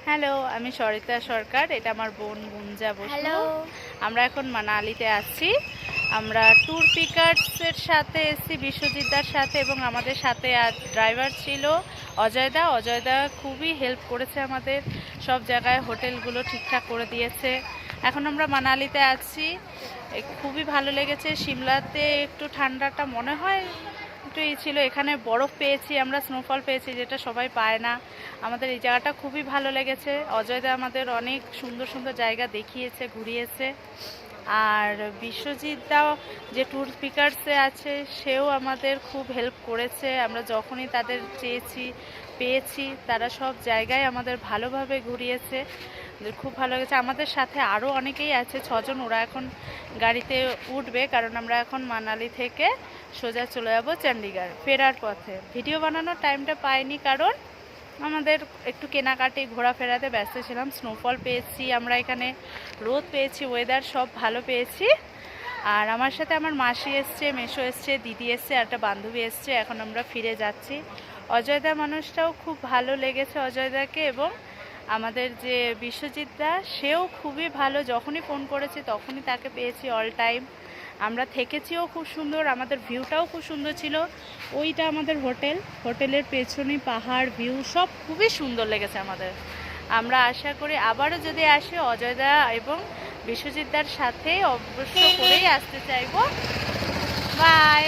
Hello, আমি সরিতা সরকার। এটা আমার বোন গুঞ্জা বসু। হ্যালো। আমরা এখন মানালিতে আছি। আমরা ট্যুর পিকার্সের সাথে এসেছি, বিশ্বজিৎদার সাথে, এবং আমাদের সাথে আর ড্রাইভার ছিল অজয়দা। অজয়দা খুবই হেল্প করেছে আমাদের, সব জায়গায় হোটেলগুলো ঠিকঠাক করে দিয়েছে। এখন আমরা মানালিতে আছি, খুবই ভালো লেগেছে। সিমলাতে একটু ঠান্ডাটা মনে হয় একটু ছিল, এখানে বরফ পেয়েছি আমরা, স্নোফল পেয়েছি, যেটা সবাই পায় না। আমাদের এই জায়গাটা খুবই ভালো লেগেছে। অজয়দা আমাদের অনেক সুন্দর সুন্দর জায়গা দেখিয়েছে, ঘুরিয়েছে। আর বিশ্বজিৎ দাও যে ট্যুর স্পিকার্সে আছে, সেও আমাদের খুব হেল্প করেছে। আমরা যখনই তাদের চেয়েছি পেয়েছি, তারা সব জায়গায় আমাদের ভালোভাবে ঘুরিয়েছে, খুব ভালো লেগেছে। আমাদের সাথে আরও অনেকেই আছে, 6 জন। ওরা এখন গাড়িতে উঠবে, কারণ আমরা এখন মানালি থেকে সোজা চলে যাব চণ্ডীগড় ফেরার পথে। ভিডিও বানানোর টাইমটা পাইনি, কারণ আমাদের একটু কেনাকাটি ঘোরাফেরাতে ব্যস্ত ছিলাম। স্নোফল পেয়েছি আমরা এখানে, রোদ পেয়েছি, ওয়েদার সব ভালো পেয়েছি। আর আমার সাথে আমার মাসি এসছে, মেসো এসছে, দিদি এসছে, আর একটা বান্ধবী এসছে। এখন আমরা ফিরে যাচ্ছি। অজয়দা মানুষটাও খুব ভালো লেগেছে অজয়দাকে, এবং আমাদের যে বিশ্বজিৎ দা, সেও খুবই ভালো। যখনই ফোন করেছি তখনই তাকে পেয়েছি অল টাইম। আমরা থেকেছিও খুব সুন্দর, আমাদের ভিউটাও খুব সুন্দর ছিল। ওইটা আমাদের হোটেলের পেছনে পাহাড়, ভিউ সব খুবই সুন্দর লেগেছে আমাদের। আমরা আশা করি আবারও যদি আসি, অজয়দা এবং বিশ্বজিৎদার সাথে অবশ্য করেই আসতে চাইবো। বাই।